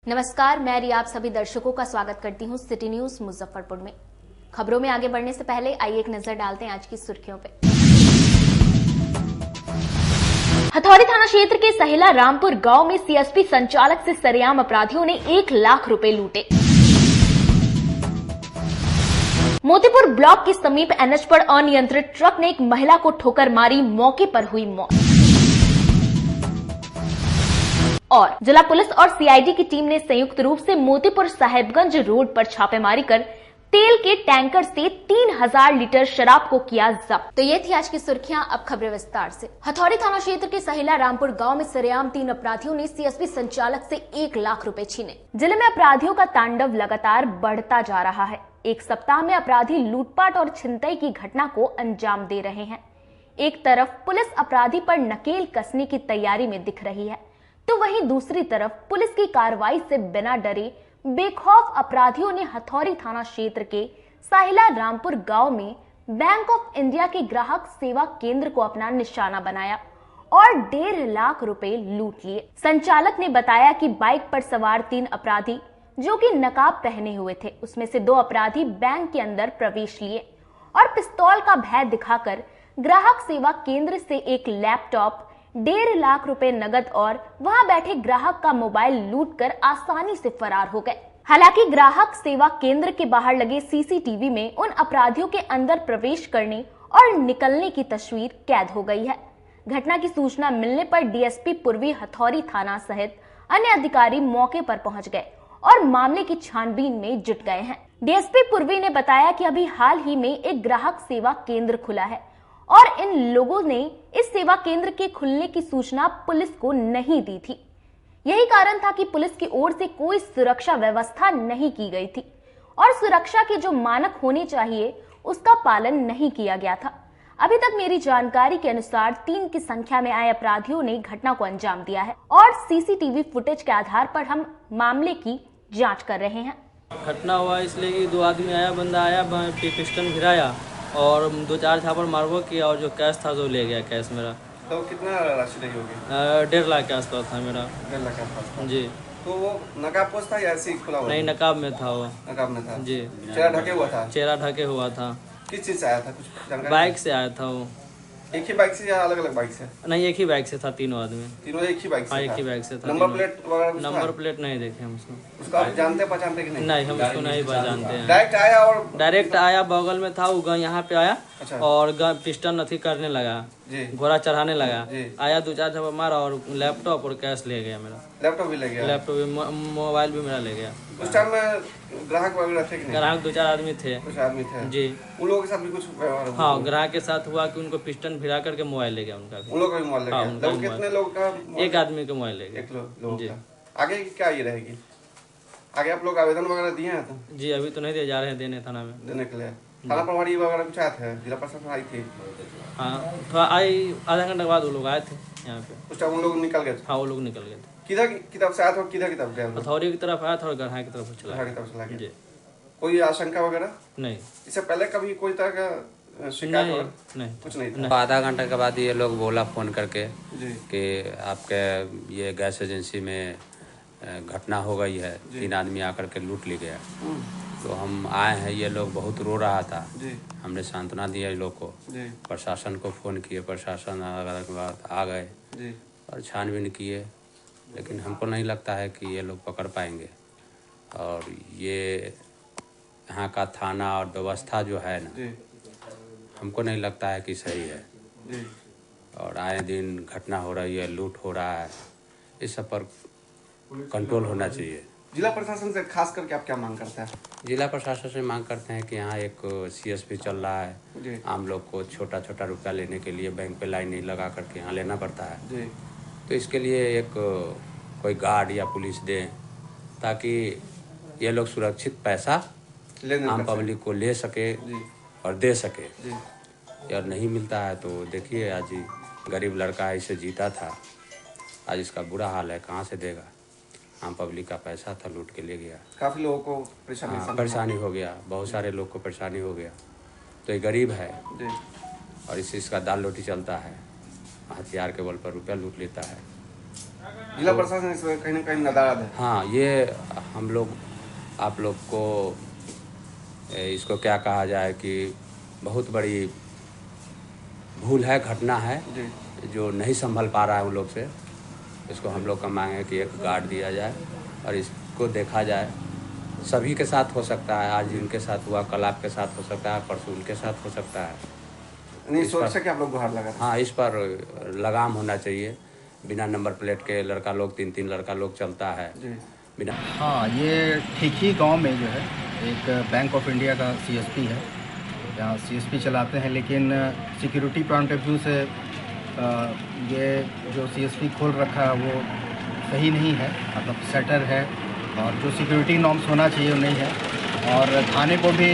नमस्कार, मैं रिया आप सभी दर्शकों का स्वागत करती हूं सिटी न्यूज मुजफ्फरपुर में। खबरों में आगे बढ़ने से पहले आइए एक नजर डालते हैं आज की सुर्खियों पे। हथौड़ी थाना क्षेत्र के सहेला रामपुर गांव में सीएसपी संचालक से सरेआम अपराधियों ने 1 लाख रुपए लूटे। मोतीपुर ब्लॉक के समीप एनएच पर अनियंत्रित ट्रक ने एक महिला को ठोकर मारी, मौके पर हुई मौत। और जिला पुलिस और सीआईडी की टीम ने संयुक्त रूप से मोतीपुर साहेबगंज रोड पर छापेमारी कर तेल के टैंकर से 3000 लीटर शराब को किया जब्त। तो ये थी आज की सुर्खियां, अब खबरें विस्तार से। हथौड़ी थाना क्षेत्र के सहेला रामपुर गांव में सरेआम 3 अपराधियों ने सीएसपी संचालक से 1 लाख रुपए छीने। जिले में अपराधियों का तांडव लगातार बढ़ता जा रहा है। एक सप्ताह में अपराधी लूटपाट और छिनतई की घटना को अंजाम दे रहे हैं। एक तरफ पुलिस अपराधी पर नकेल कसने की तैयारी में दिख रही है, तो वहीं दूसरी तरफ पुलिस की कार्रवाई से बिना डरे बेखौफ अपराधियों ने हथौड़ी थाना क्षेत्र के साहिला रामपुर गांव में बैंक ऑफ इंडिया के ग्राहक सेवा केंद्र को अपना निशाना बनाया और 1.5 लाख रुपए लूट लिए। संचालक ने बताया कि बाइक पर सवार 3 अपराधी जो कि नकाब पहने हुए थे, उसमें से 2 अपराधी बैंक के अंदर प्रवेश लिए और पिस्तौल का भय दिखाकर ग्राहक सेवा केंद्र से एक लैपटॉप, 1.5 लाख रुपए नगद और वहां बैठे ग्राहक का मोबाइल लूटकर आसानी से फरार हो गए। हालांकि ग्राहक सेवा केंद्र के बाहर लगे सीसीटीवी में उन अपराधियों के अंदर प्रवेश करने और निकलने की तस्वीर कैद हो गई है। घटना की सूचना मिलने पर डीएसपी पूर्वी हथौड़ी थाना सहित अन्य अधिकारी मौके पर पहुंच गए और मामले की छानबीन में जुट गए हैं। डीएसपी पूर्वी ने बताया कि अभी हाल ही में एक ग्राहक सेवा केंद्र खुला है और इन लोगों ने इस सेवा केंद्र के खुलने की सूचना पुलिस को नहीं दी थी। यही कारण था कि पुलिस की ओर से कोई सुरक्षा व्यवस्था नहीं की गई थी और सुरक्षा के जो मानक होने चाहिए उसका पालन नहीं किया गया था। अभी तक मेरी जानकारी के अनुसार 3 की संख्या में आए अपराधियों ने घटना को अंजाम दिया है और सीसीटीवी फुटेज के आधार पर हम मामले की जाँच कर रहे हैं। घटना हुआ इसलिए कि 2 आदमी आया, बंदा आया, पिस्टन गिराया और 2-4 झापड़ मारबो किया और जो कैश था जो ले गया कैश मेरा। तो कितना राशि रही होगी? 1.5 लाख के आसपास था मेरा। 1.5 लाख के आसपास जी। तो वो नकाब पोस्ट था या ऐसे ही खुला हुआ? नहीं, नकाब में था वो। नकाब में था जी। चेहरा ढके हुआ था? चेहरा ढके हुआ था। किस चीज से आया था, कुछ जानकारी? बाइक से आया था वो। एक ही बाइक से या अलग अलग बाइक से? नहीं, एक ही बाइक से था। तीनों आदमी, तीनों एक ही बाइक से? एक ही बाइक से था। नंबर प्लेट वगैरह? नंबर प्लेट नहीं देखे हम उसको आप जानते पहचानते कि नहीं? नहीं, हम उसको नहीं पहचानते हैं। डायरेक्ट आया, बगल में था वो, यहाँ पे आया। अच्छा। और पिस्टन अथी करने लगा, घोड़ा चढ़ाने लगा। आया, 2-4 झपट मारा और लैपटॉप और कैश ले गया मेरा। लैपटॉप भी ले गया? लैपटॉप भी, मोबाइल भी मेरा ले गया। उस टाइम में ग्राहक वगैरह थे कि नहीं? ग्राहक 2-4 आदमी थे। कुछ आदमी थे जी। उन लोगों के साथ भी कुछ व्यवहार हुआ? हाँ, ग्राहक के साथ हुआ कि उनको पिस्टन भिड़ा करके मोबाइल ले गया उनका भी। उन लोग का भी मोबाइल ले गया? हाँ, कितने लोग का? 1 आदमी का मोबाइल ले गया। 1 लोग का। आगे क्या ये रहेगी? आगे आप लोग आवेदन वगैरह दिए हैं? तो जी, अभी तो नहीं दिए, जा रहे हैं देने थाना में। देने के लिए थाना प्रभारी वगैरह कुछ आए थे? जिला प्रशासन आई थी? हाँ, थोड़ा आई, आधा घंटे बाद वो लोग आए थे यहाँ पे। उस टाइम उन लोग निकल गए थे? हाँ, वो लोग निकल गए थे। किधर की तरफ से आया था? किधर की तरफ गया? हथौड़ी की तरफ आया था और गढ़ा की तरफ चला गया। जी। कोई आशंका वगैरह नहीं? इससे पहले कभी कोई तरह का शिकायत? नहीं, कुछ नहीं था। आधा घंटे के बाद ये लोग बोला फ़ोन करके कि आपके ये गैस एजेंसी में घटना हो गई है, 3 आदमी आकर के लूट ले गया। तो हम आए हैं, ये लोग बहुत रो रहा था। हमने सांत्वना दिया इन लोग को, प्रशासन को फ़ोन किए, प्रशासन आने के बाद आ गए और छानबीन किए, लेकिन हमको नहीं लगता है कि ये लोग पकड़ पाएंगे। और ये यहाँ का थाना और व्यवस्था जो है ना, हमको नहीं लगता है कि सही है। और आए दिन घटना हो रही है, लूट हो रहा है, इस सब पर कंट्रोल होना चाहिए। जिला प्रशासन से खास करके आप क्या मांग करते हैं? जिला प्रशासन से मांग करते हैं कि यहाँ एक सीएसपी चल रहा है, आम लोग को छोटा छोटा रुपया लेने के लिए बैंक पे लाइन नहीं लगा करके यहाँ लेना पड़ता है। तो इसके लिए एक कोई गार्ड या पुलिस दें, ताकि ये लोग सुरक्षित पैसा आम पब्लिक को ले सके और दे सके। और नहीं मिलता है तो देखिए, आज ही गरीब लड़का इसे जीता था, आज इसका बुरा हाल है, कहाँ से देगा? आम पब्लिक का पैसा था, लूट के ले गया। काफ़ी लोगों को परेशानी हो गया, बहुत सारे लोग को परेशानी हो गया। तो ये गरीब है और इसका दाल रोटी चलता है, हथियार के बल पर रुपया लूट लेता है। जिला प्रशासन इसमें कहीं ना कहीं नादार है। हाँ, ये हम लोग आप लोग को इसको क्या कहा जाए कि बहुत बड़ी भूल है, घटना है जो नहीं संभल पा रहा है उन लोग से। इसको हम लोग का मांग है कि एक गार्ड दिया जाए और इसको देखा जाए। सभी के साथ हो सकता है, आज इनके साथ हुआ, कल आपके साथ हो सकता है, परसों उनके साथ हो सकता है। नहीं, सुरक्षा के आप लोग गुहार लगा। हाँ, इस पर लगाम होना चाहिए। बिना नंबर प्लेट के लड़का लोग 3-3 लड़का लोग चलता है बिना। हाँ, ये ठीकी गांव में जो है एक बैंक ऑफ इंडिया का सीएसपी है, यहाँ सीएसपी चलाते हैं, लेकिन सिक्योरिटी पॉइंट ऑफ व्यू से ये जो सीएसपी खोल रखा है वो सही नहीं है। मतलब शटर है और जो सिक्योरिटी नॉर्म्स होना चाहिए वो नहीं है। और थाने को भी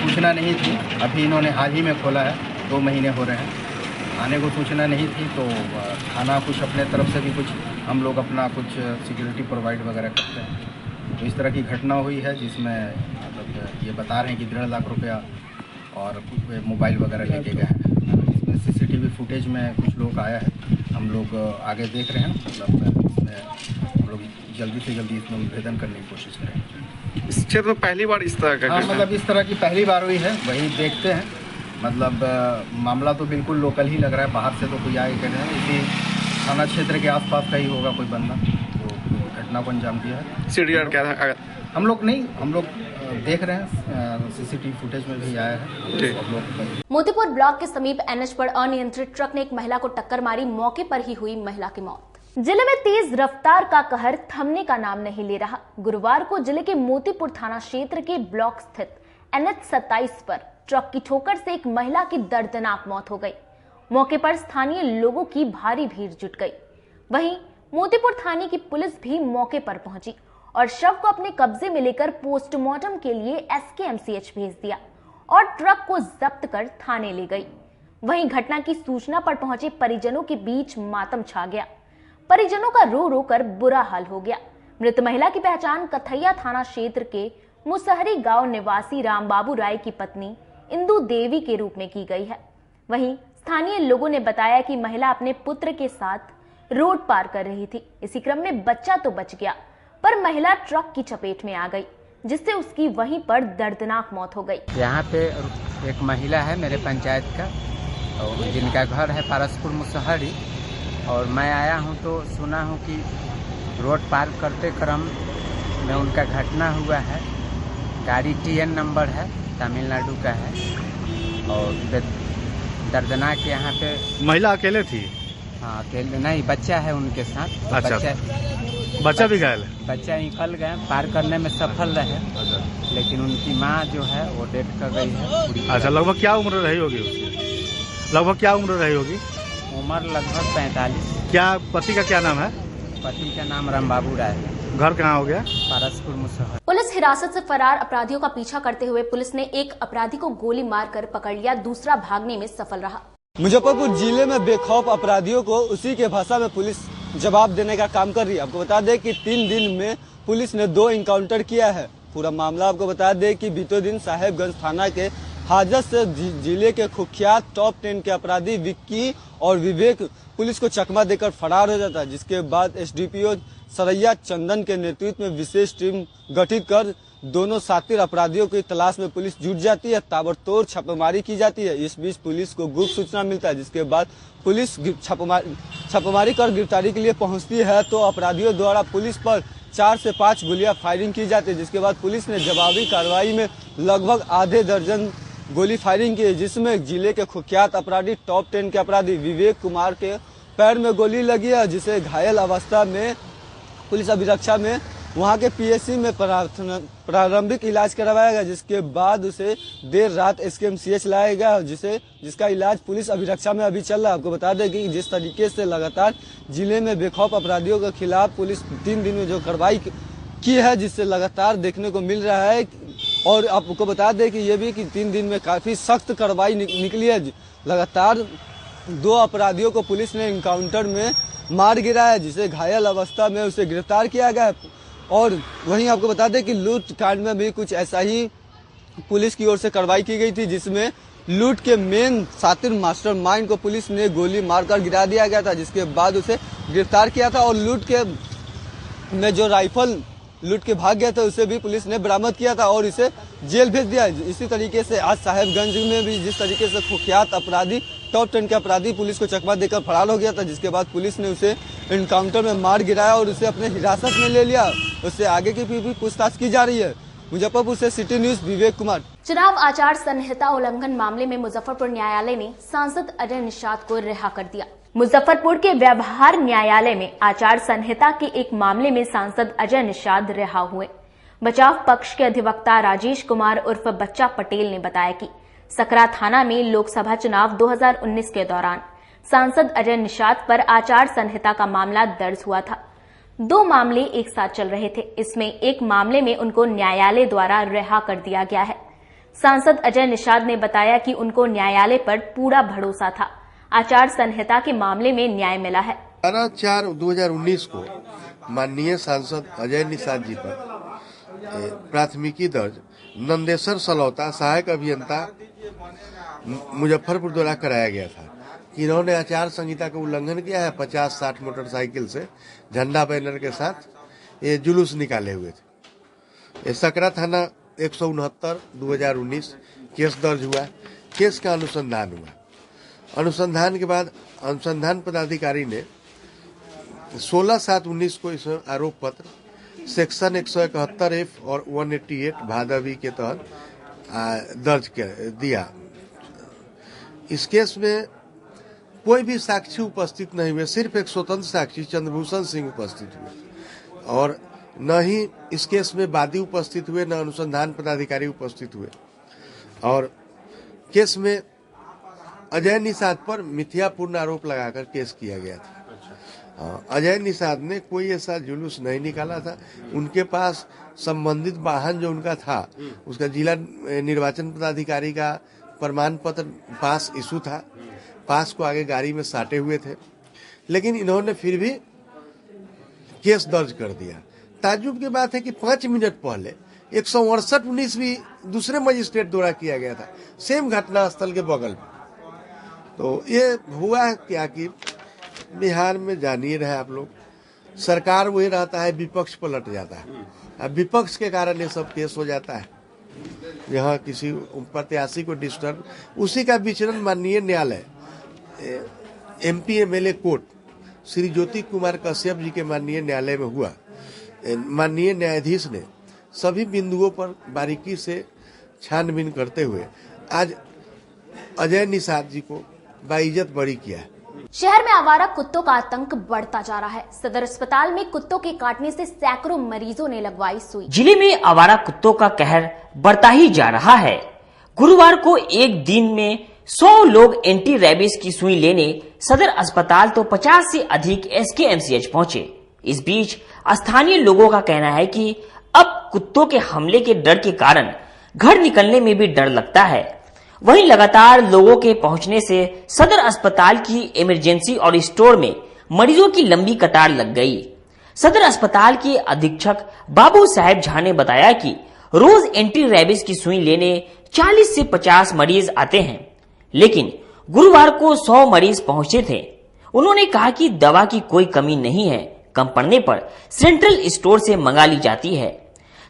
सूचना नहीं थी, अभी इन्होंने हाल ही में खोला है, 2 महीने हो रहे हैं। थाने को सूचना नहीं थी तो थाना कुछ अपने तरफ से भी कुछ हम लोग अपना कुछ सिक्योरिटी प्रोवाइड वगैरह करते हैं। तो इस तरह की घटना हुई है जिसमें मतलब ये बता रहे हैं कि 1.5 लाख रुपया और मोबाइल वगैरह लेके गए हैं। इसमें सीसीटीवी फुटेज में कुछ लोग आया है, हम लोग आगे देख रहे हैं। मतलब इसमें हम लोग जल्दी से जल्दी इसमें उद्भेदन करने की कोशिश करेंगे। इस क्षेत्र में पहली बार इस तरह का? हाँ, मतलब इस तरह की पहली बार हुई है, वही देखते हैं। मतलब मामला तो बिल्कुल लोकल ही लग रहा है, बाहर से तो कोई आगे कर रहे हैं, इसी थाना क्षेत्र के आसपास का ही होगा कोई बंदा जो घटना को अंजाम दिया है। सीडीआर क्या था? हम लोग देख रहे हैं, सीसीटीवी फुटेज में भी आया है। मोतीपुर ब्लॉक के समीप एनएच पर अनियंत्रित ट्रक ने एक महिला को टक्कर मारी, मौके पर ही हुई महिला की मौत। जिले में तेज रफ्तार का कहर थमने का नाम नहीं ले रहा। गुरुवार को जिले के मोतीपुर थाना क्षेत्र के ब्लॉक स्थित एनएच 27 पर ट्रक की ठोकर से एक महिला की दर्दनाक मौत हो गई। मौके पर स्थानीय लोगों की भारी भीड़ जुट गई। वहीं मोतीपुर थाने की पुलिस भी मौके पर पहुंची और शव को अपने कब्जे में लेकर पोस्टमार्टम के लिए एसकेएमसीएच भेज दिया और ट्रक को जब्त कर थाने ले गई। वहीं घटना की सूचना पर पहुंचे परिजनों के बीच मातम छा गया। परिजनों का रो रो कर बुरा हाल हो गया। मृत महिला की पहचान कथैया थाना क्षेत्र के मुसहरी गांव निवासी रामबाबू राय की पत्नी इंदु देवी के रूप में की गई है। वहीं स्थानीय लोगों ने बताया कि महिला अपने पुत्र के साथ रोड पार कर रही थी। इसी क्रम में बच्चा तो बच गया, पर महिला ट्रक की चपेट में आ गई, जिससे उसकी वहीं पर दर्दनाक मौत हो गई। यहाँ पे एक महिला है मेरे पंचायत का, और जिनका घर है पारसपुर मुसहरी, और मैं आया हूँ तो सुना हूँ कि रोड पार करते क्रम में उनका घटना हुआ है। गाड़ी TN नंबर है, तमिलनाडु का है, और दर्दनाक यहाँ पे। महिला अकेले थी? हाँ, अकेले नहीं, बच्चा है उनके साथ। अच्छा, बच्चा भी घायल है? बच्चा निकल गए, पार करने में सफल रहे। लेकिन उनकी माँ जो है वो डेथ कर गई है। अच्छा, लगभग क्या उम्र रही होगी उसकी? लगभग क्या उम्र रही होगी? उम्र लगभग 45। क्या पति का क्या नाम है? पति का नाम रामबाबू राय है। घर कहाँ हो गया? पारसपुर मुसहर। पुलिस हिरासत से फरार अपराधियों का पीछा करते हुए पुलिस ने एक अपराधी को गोली मारकर पकड़ लिया, दूसरा भागने में सफल रहा। मुजफ्फरपुर जिले में बेखौफ अपराधियों को उसी के भाषा में पुलिस जवाब देने का काम कर रही है। आपको बता दें कि 3 दिन में पुलिस ने 2 इनकाउंटर किया है। पूरा मामला आपको बता दें कि बीते दिन साहेबगंज थाना के हाजत से जिले के कुख्यात टॉप 10 के अपराधी विक्की और विवेक पुलिस को चकमा देकर फरार हो जाता है, जिसके बाद SDPO सरैया चंदन के नेतृत्व में विशेष टीम गठित कर दोनों शातिर अपराधियों की तलाश में पुलिस जुट जाती है। ताबड़तोड़ छापेमारी की जाती है। इस बीच पुलिस को गुप्त सूचना मिलता है, जिसके बाद पुलिस छापेमारी कर गिरफ्तारी के लिए पहुंचती है। तो अपराधियों द्वारा पुलिस पर 4 से 5 गोलियां फायरिंग की जाती है, जिसके बाद पुलिस ने जवाबी कार्रवाई में लगभग आधे दर्जन गोली फायरिंग की, जिसमें जिले के कुख्यात अपराधी टॉप 10 के अपराधी विवेक कुमार के पैर में गोली लगी है, जिसे घायल अवस्था में पुलिस अभिरक्षा में वहां के PSC में प्रारंभिक इलाज करवाया गया, जिसके बाद उसे देर रात SKMCH लाया गया, जिसका इलाज पुलिस अभिरक्षा में अभी चल रहा है। आपको बता दें कि जिस तरीके से लगातार जिले में बेखौफ अपराधियों के खिलाफ पुलिस 3 दिन में जो कार्रवाई की है, जिससे लगातार देखने को मिल रहा है। और आपको बता दें कि ये भी कि 3 दिन में काफी सख्त कार्रवाई निकली है। लगातार 2 अपराधियों को पुलिस ने इनकाउंटर में मार गिरा है, जिसे घायल अवस्था में उसे गिरफ्तार किया गया है। और वहीं आपको बता दें कि लूट कांड में भी कुछ ऐसा ही पुलिस की ओर से कार्रवाई की गई थी, जिसमें लूट के मेन शातिर मास्टरमाइंड को पुलिस ने गोली मारकर गिरा दिया गया था, जिसके बाद उसे गिरफ्तार किया था और लूट के में जो राइफल लूट के भाग गया था उसे भी पुलिस ने बरामद किया था और इसे जेल भेज दिया। इसी तरीके से आज साहेबगंज में भी जिस तरीके से कुख्यात अपराधी टॉप 10 के अपराधी पुलिस को चकमा देकर फरार हो गया था, जिसके बाद पुलिस ने उसे एनकाउंटर में मार गिराया और उसे अपने हिरासत में ले लिया। उससे आगे की भी पूछताछ की जा रही है। मुजफ्फरपुर से सिटी न्यूज विवेक कुमार। चुनाव आचार संहिता उल्लंघन मामले में मुजफ्फरपुर न्यायालय ने सांसद अजय निषाद को रिहा कर दिया। मुजफ्फरपुर के व्यवहार न्यायालय में आचार संहिता के एक मामले में सांसद अजय निषाद रिहा हुए। बचाव पक्ष के अधिवक्ता राजेश कुमार उर्फ बच्चा पटेल ने बताया कि सकरा थाना में लोकसभा चुनाव 2019 के दौरान सांसद अजय निषाद पर आचार संहिता का मामला दर्ज हुआ था। 2 मामले एक साथ चल रहे थे। इसमें एक मामले में उनको न्यायालय द्वारा रिहा कर दिया गया है। सांसद अजय निषाद ने बताया कि उनको न्यायालय पर पूरा भरोसा था। आचार संहिता के मामले में न्याय मिला है। 12/4/2019 को माननीय सांसद अजय निषाद जी पर प्राथमिकी दर्ज नंदेश्वर सलौता सहायक अभियंता मुजफ्फरपुर द्वारा कराया गया था कि इन्होंने आचार संहिता का उल्लंघन किया है। 50-60 मोटरसाइकिल से झंडा बैनर के साथ ये जुलूस निकाले हुए थे। सकरा थाना 169/2019 केस दर्ज हुआ। केस का अनुसंधान हुआ। अनुसंधान के बाद अनुसंधान पदाधिकारी ने 16/7/19 को इस आरोप पत्र सेक्शन 171F और 188 भादवी के तहत दर्ज दिया। इस केस में कोई भी साक्षी उपस्थित नहीं हुए, सिर्फ एक स्वतंत्र साक्षी चंद्रभूषण सिंह उपस्थित हुए और न ही इस केस में वादी उपस्थित हुए, न अनुसंधान पदाधिकारी उपस्थित हुए। और केस में अजय निषाद पर मिथ्यापूर्ण आरोप लगाकर केस किया गया था। अजय निषाद ने कोई ऐसा जुलूस नहीं निकाला था। उनके पास संबंधित वाहन जो उनका था उसका जिला निर्वाचन पदाधिकारी का प्रमाण पत्र पास इशू था। पास को आगे गाड़ी में साटे हुए थे, लेकिन इन्होंने फिर भी केस दर्ज कर दिया। ताज्जुब की बात है कि 5 मिनट पहले 168/19 भी दूसरे मजिस्ट्रेट द्वारा किया गया था, सेम घटना स्थल के बगल में। तो ये हुआ है क्या कि बिहार में जानिए रहे आप लोग, सरकार वही रहता है, विपक्ष पलट जाता है। अब विपक्ष के कारण ये सब केस हो जाता है। यहाँ किसी प्रत्याशी को डिस्टर्ब, उसी का विचरण माननीय न्यायालय MP MLA court Shri Jyoti Kumar Kashyap ji के माननीय न्यायालय में हुआ। माननीय न्यायाधीश ने सभी बिंदुओं पर बारीकी से छानबीन करते हुए आज अजय निषाद जी को बाइज्जत बरी किया है। शहर में आवारा कुत्तों का आतंक बढ़ता जा रहा है। सदर अस्पताल में कुत्तों के काटने से सैकड़ों मरीजों ने लगवाई सुई। जिले में आवारा कुत्तों का कहर बढ़ता ही जा रहा है। गुरुवार को एक दिन में 100 लोग एंटी रेबीज की सुई लेने सदर अस्पताल तो 50 से अधिक SKMCH पहुंचे। इस बीच स्थानीय लोगों का कहना है कि अब कुत्तों के हमले के डर के कारण घर निकलने में भी डर लगता है। वहीं लगातार लोगों के पहुंचने से सदर अस्पताल की इमरजेंसी और स्टोर में मरीजों की लंबी कतार लग गई। सदर अस्पताल के अधीक्षक बाबू साहेब झा ने बताया कि रोज एंटी रेबीज की सुई लेने 40 से 50 मरीज आते हैं, लेकिन गुरुवार को 100 मरीज पहुंचे थे। उन्होंने कहा कि दवा की कोई कमी नहीं है, कम पड़ने पर सेंट्रल स्टोर से मंगा ली जाती है।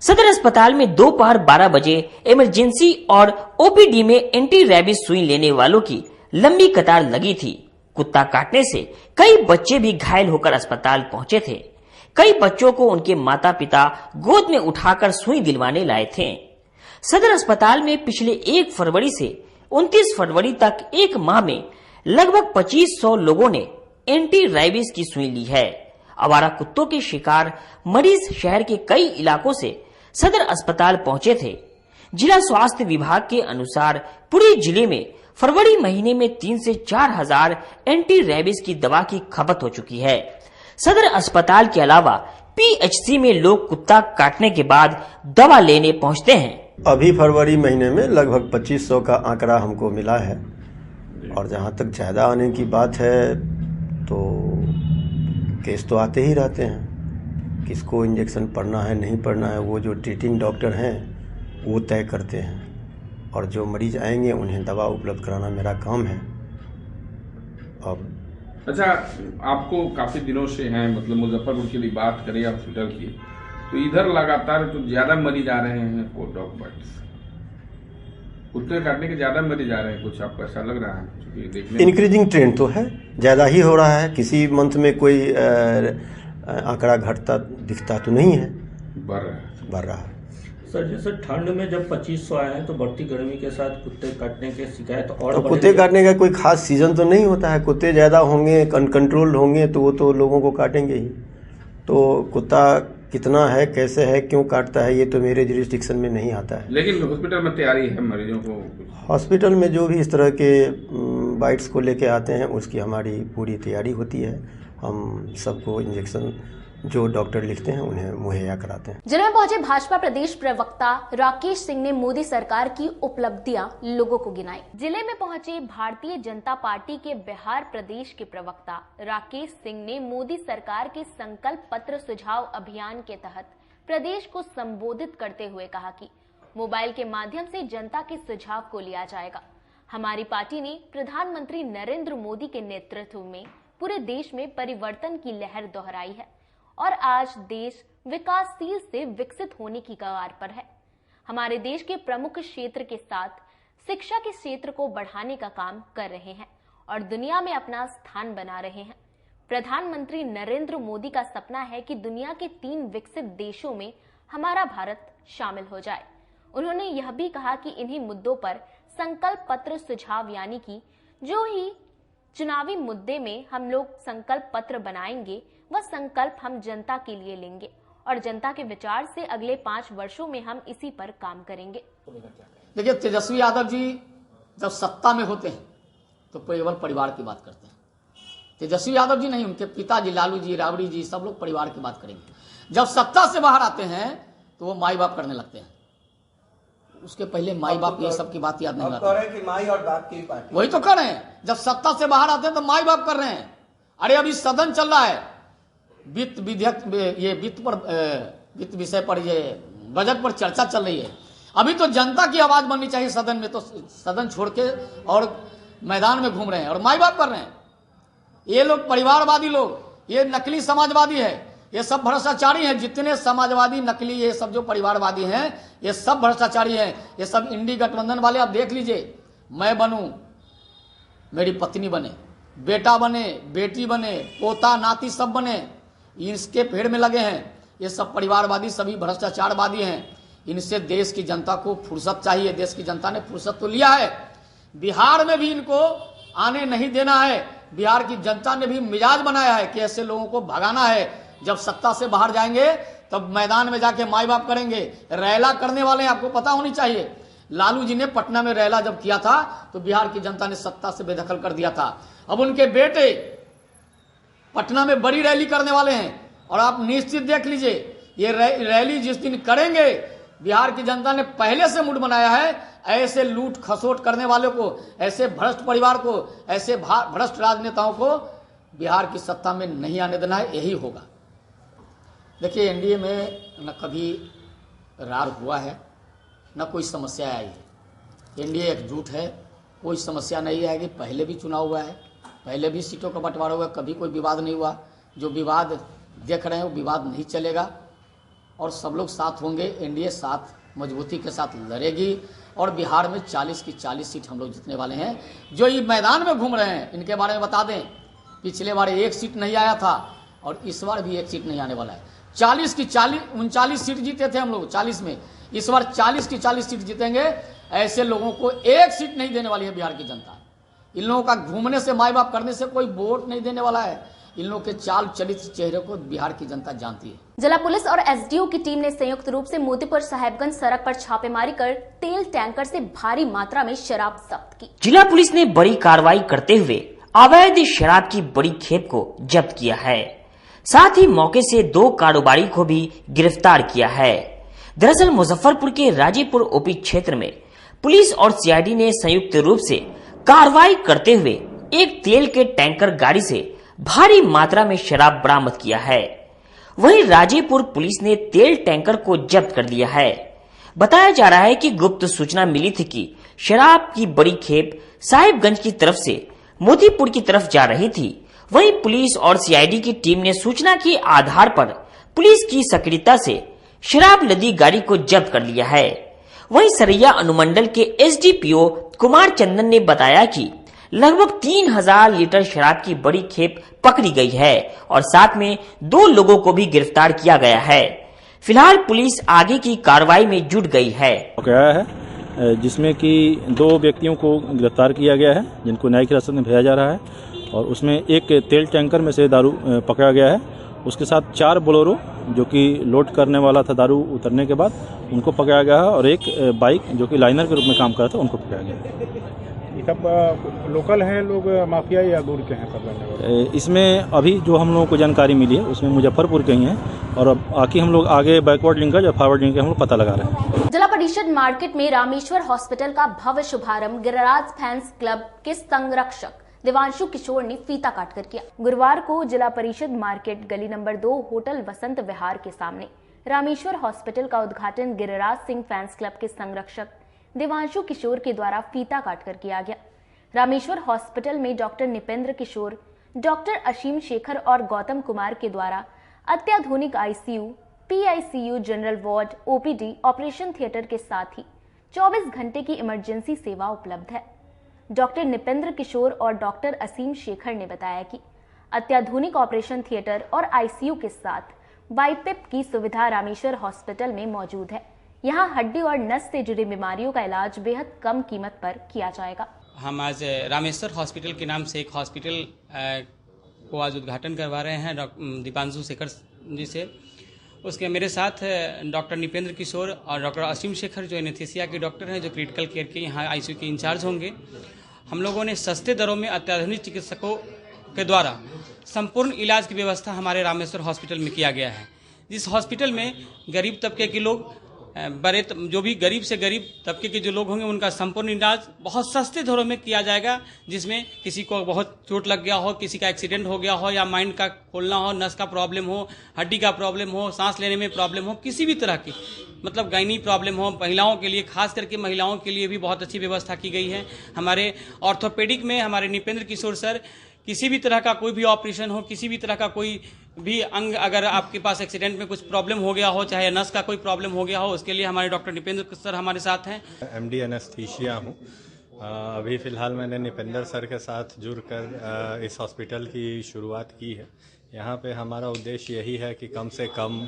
सदर अस्पताल में दोपहर 12 बजे इमरजेंसी और OPD में एंटी रेबीज सुई लेने वालों की लंबी कतार लगी थी। कुत्ता काटने से कई बच्चे भी घायल होकर अस्पताल पहुंचे थे। कई बच्चों को उनके माता पिता गोद में उठाकर सुई दिलवाने लाए थे। सदर अस्पताल में पिछले 1 फरवरी से 29 फरवरी तक एक माह में लगभग 2500 लोगों ने एंटी रेबीज की सुई ली है। आवारा कुत्तों के शिकार मरीज शहर के कई इलाकों से सदर अस्पताल पहुंचे थे। जिला स्वास्थ्य विभाग के अनुसार पूरे जिले में फरवरी महीने में 3 से 4 हजार एंटी रेबीज की दवा की खपत हो चुकी है। सदर अस्पताल के अलावा PHC में लोग कुत्ता काटने के बाद दवा लेने पहुंचते हैं। अभी फरवरी महीने में लगभग 2500 का आंकड़ा हमको मिला है और जहां तक ज्यादा आने की बात है तो केस तो आते ही रहते हैं। किसको इंजेक्शन पड़ना है नहीं पड़ना है वो जो ट्रीटिंग डॉक्टर हैं वो तय करते हैं और जो मरीज आएंगे उन्हें दवा उपलब्ध कराना मेरा काम है। अब अच्छा, आपको काफी दिनों से हैं, मतलब मुजफ्फरपुर की बात करें हॉस्पिटल की, तो इधर लगातार तो ज्यादा मरीज आ रहे हैं डॉग बाइट से, कुत्ते काटने के ज्यादा मरीज आ रहे हैं, कुछ आपको ऐसा लग रहा है? देखने इंक्रीजिंग ट्रेंड तो है, ज़्यादा ही हो रहा है, किसी मंथ में कोई आंकड़ा घटता दिखता तो नहीं है, बढ़ रहा है। सर जैसे ठंड में जब 2500 आए हैं तो बढ़ती गर्मी के साथ कुत्ते काटने के शिकायत और तो कुत्ते काटने का कोई खास सीजन तो नहीं होता है, कुत्ते ज़्यादा होंगे, अनकंट्रोल्ड होंगे तो वो तो लोगों को काटेंगे ही। तो कुत्ता कितना है, कैसे है, क्यों काटता है, ये तो मेरे जुरिस्डिक्शन में नहीं आता है। लेकिन हॉस्पिटल में तैयारी है मरीजों को? हॉस्पिटल में जो भी इस तरह के बाइट्स को लेके आते हैं उसकी हमारी पूरी तैयारी होती है। हम सबको इंजेक्शन जो डॉक्टर लिखते हैं उन्हें मुहैया कराते हैं। जिले में पहुंचे भाजपा प्रदेश प्रवक्ता राकेश सिंह ने मोदी सरकार की उपलब्धियां लोगों को गिनाई। जिले में पहुंचे भारतीय जनता पार्टी के बिहार प्रदेश के प्रवक्ता राकेश सिंह ने मोदी सरकार के संकल्प पत्र सुझाव अभियान के तहत प्रदेश को संबोधित करते हुए कहा कि मोबाइल के माध्यम से जनता के सुझाव को लिया जाएगा। हमारी पार्टी ने प्रधानमंत्री नरेंद्र मोदी के नेतृत्व में पूरे देश में परिवर्तन की लहर दोहराई है और आज देश विकासशील से विकसित होने की कगार पर है। हमारे देश के प्रमुख क्षेत्र के साथ शिक्षा के क्षेत्र को बढ़ाने का काम कर रहे हैं और दुनिया में अपना स्थान बना रहे हैं। प्रधानमंत्री नरेंद्र मोदी का सपना है कि दुनिया के 3 विकसित देशों में हमारा भारत शामिल हो जाए। उन्होंने यह भी कहा कि इन्हीं मुद्दों पर संकल्प पत्र सुझाव यानी कि जो ही चुनावी मुद्दे में हम लोग संकल्प पत्र बनाएंगे वह संकल्प हम जनता के लिए लेंगे और जनता के विचार से अगले 5 वर्षों में हम इसी पर काम करेंगे। देखिए, तेजस्वी यादव जी जब सत्ता में होते हैं तो केवल परिवार की बात करते हैं। तेजस्वी यादव जी नहीं, उनके पिताजी लालू जी, राबड़ी जी, सब लोग परिवार की बात करेंगे। जब सत्ता से बाहर आते हैं तो वो माई बाप करने लगते हैं। उसके पहले माई बाप ये सब की बात याद नहीं आती। माई और बाप की बात वही तो कर रहे हैं। जब सत्ता से बाहर आते हैं तो माई बाप कर रहे हैं। अरे अभी सदन चल रहा है, वित्त विधेयक, ये वित्त विषय पर, ये बजट पर चर्चा चल रही है। अभी तो जनता की आवाज बननी चाहिए सदन में, तो सदन छोड़ के और मैदान में घूम रहे हैं और माई बाप कर रहे हैं। ये लोग परिवारवादी लोग, ये नकली समाजवादी है, ये सब भ्रष्टाचारी हैं। जितने समाजवादी नकली ये सब जो परिवारवादी हैं ये सब भ्रष्टाचारी हैं। ये सब इंडी गठबंधन वाले। आप देख लीजिए, मैं बनूं, मेरी पत्नी बने, बेटा बने, बेटी बने, पोता नाती सब बने, इसके फेड़ में लगे हैं। ये सब परिवारवादी, सभी भ्रष्टाचारवादी हैं। इनसे देश की जनता को फुर्सत चाहिए। देश की जनता ने फुर्सत तो लिया है, बिहार में भी इनको आने नहीं देना है। बिहार की जनता ने भी मिजाज बनाया है कि ऐसे लोगों को भगाना है। जब सत्ता से बाहर जाएंगे तब मैदान में जाके माई बाप करेंगे। रैला करने वाले हैं, आपको पता होनी चाहिए। लालू जी ने पटना में रैला जब किया था तो बिहार की जनता ने सत्ता से बेदखल कर दिया था। अब उनके बेटे पटना में बड़ी रैली करने वाले हैं और आप निश्चित देख लीजिए, ये रैली जिस दिन करेंगे, बिहार की जनता ने पहले से मूड बनाया है ऐसे लूट खसोट करने वालों को, ऐसे भ्रष्ट परिवार को, ऐसे भ्रष्ट राजनेताओं को बिहार की सत्ता में नहीं आने देना है। यही होगा। देखिए, एनडीए में न कभी रार हुआ है, न कोई समस्या आई है। एनडीए एकजुट है, कोई समस्या नहीं आएगी। पहले भी चुनाव हुआ है, पहले भी सीटों का बंटवारा हुआ, कभी कोई विवाद नहीं हुआ। जो विवाद देख रहे हैं वो विवाद नहीं चलेगा और सब लोग साथ होंगे। एनडीए साथ मजबूती के साथ लड़ेगी और बिहार में 40 की 40 सीट हम लोग जीतने वाले हैं। जो ये मैदान में घूम रहे हैं इनके बारे में बता दें, पिछले बार 1 सीट नहीं आया था और इस बार भी 1 सीट नहीं आने वाला है। 40 की 39 सीट जीते थे हम लोग 40 में, इस बार 40 की 40 सीट जीतेंगे। ऐसे लोगों को 1 सीट नहीं देने वाली है बिहार की जनता। इन लोगों का घूमने से, माई बाप करने से कोई वोट नहीं देने वाला है। इन लोगों के चाल चलित चेहरे को बिहार की जनता जानती है। जिला पुलिस और एसडीओ की टीम ने संयुक्त रूप से मोतीपुर साहेबगंज सड़क पर छापेमारी कर तेल टैंकर से भारी मात्रा में शराब जब्त की। जिला पुलिस ने बड़ी कार्रवाई करते हुए अवैध शराब की बड़ी खेप को जब्त किया है। साथ ही मौके से 2 कारोबारी को भी गिरफ्तार किया है। दरअसल मुजफ्फरपुर के राजेपुर ओपी क्षेत्र में पुलिस और सीआईडी ने संयुक्त रूप से कार्रवाई करते हुए एक तेल के टैंकर गाड़ी से भारी मात्रा में शराब बरामद किया है। वहीं राजेपुर पुलिस ने तेल टैंकर को जब्त कर लिया है। बताया जा रहा है कि गुप्त सूचना मिली थी कि शराब की बड़ी खेप साहिबगंज की तरफ से मोतीपुर की तरफ जा रही थी। वहीं पुलिस और सीआईडी की टीम ने सूचना के आधार पर पुलिस की सक्रियता से शराब लदी गाड़ी को जब्त कर लिया है। वहीं सरैया अनुमंडल के एसडीपीओ कुमार चंदन ने बताया कि लगभग 3000 लीटर शराब की बड़ी खेप पकड़ी गई है और साथ में 2 लोगों को भी गिरफ्तार किया गया है। फिलहाल पुलिस आगे की कार्रवाई में जुट गई है। गया है जिसमें कि 2 व्यक्तियों को गिरफ्तार किया गया है जिनको न्यायिक हिरासत में भेजा जा रहा है और उसमें एक तेल टैंकर में से दारू पकड़ा गया है। उसके साथ 4 बोलेरो जो कि लोड करने वाला था दारू उतरने के बाद उनको पकड़ा गया है और एक बाइक जो कि लाइनर के रूप में काम कर रहा था उनको पकड़ा गया। सब लोकल हैं लोग, माफिया या दूर के हैं सब रहने वाले? इसमें अभी जो हम लोगों को जानकारी मिली है उसमें मुजफ्फरपुर के ही हैं और अब आके हम लोग आगे बैकवर्ड लिंकेज और फॉरवर्ड लिंकेज हम लोग पता लगा रहे हैं। जिला परिषद मार्केट में रामेश्वर हॉस्पिटल का भव्य शुभारंभ गिरिराज फैंस क्लब के संरक्षक देवांशु किशोर ने फीता काटकर किया। गुरुवार को जिला परिषद मार्केट गली नंबर 2 होटल वसंत विहार के सामने रामेश्वर हॉस्पिटल का उद्घाटन गिरिराज सिंह फैंस क्लब के संरक्षक देवांशु किशोर के द्वारा फीता काटकर किया गया। रामेश्वर हॉस्पिटल में डॉक्टर निपेंद्र किशोर, डॉक्टर असीम शेखर और गौतम कुमार के द्वारा अत्याधुनिक ICU, PICU, general ward, OPD, operation theatre के साथ ही 24 घंटे की इमरजेंसी सेवा उपलब्ध है। डॉक्टर निपेंद्र किशोर और डॉक्टर असीम शेखर ने बताया कि अत्याधुनिक ऑपरेशन थिएटर और आईसीयू के साथ बाईपेप की सुविधा रामेश्वर हॉस्पिटल में मौजूद है। यहाँ हड्डी और नस से जुड़ी बीमारियों का इलाज बेहद कम कीमत पर किया जाएगा। हम आज रामेश्वर हॉस्पिटल के नाम से एक हॉस्पिटल को आज उद्घाटन करवा रहे हैं दीपांशु शेखर जी से। उसके मेरे साथ डॉक्टर निपेंद्र किशोर और डॉक्टर असीम शेखर जो एनेस्थीसिया के डॉक्टर हैं, जो क्रिटिकल केयर के यहाँ आईसीयू के इंचार्ज होंगे। हम लोगों ने सस्ते दरों में अत्याधुनिक चिकित्सकों के द्वारा संपूर्ण इलाज की व्यवस्था हमारे रामेश्वर हॉस्पिटल में किया गया है। जिस हॉस्पिटल में गरीब तबके के लोग, जो भी गरीब से गरीब तबके के जो लोग होंगे उनका संपूर्ण इलाज बहुत सस्ते दरों में किया जाएगा। जिसमें किसी को बहुत चोट लग गया हो, किसी का एक्सीडेंट हो गया हो या माइंड का खोलना हो, नस का प्रॉब्लम हो, हड्डी का प्रॉब्लम हो, सांस लेने में प्रॉब्लम हो, किसी भी तरह की मतलब गायनी प्रॉब्लम हो, महिलाओं के लिए, खास करके महिलाओं के लिए भी बहुत अच्छी व्यवस्था की गई है। हमारे ऑर्थोपेडिक में हमारे निपेंद्र किशोर सर किसी भी तरह का कोई भी ऑपरेशन हो, किसी भी तरह का कोई भी अंग, अगर आपके पास एक्सीडेंट में कुछ प्रॉब्लम हो गया हो, चाहे नस का कोई प्रॉब्लम हो गया हो, उसके लिए हमारे डॉक्टर निपेंद्र सर हमारे साथ हैं। एमडी एनेस्थीसिया हूँ। अभी फ़िलहाल मैंने निपेंद्र सर के साथ जुड़कर इस हॉस्पिटल की शुरुआत की है। यहाँ पे हमारा उद्देश्य यही है कि कम से कम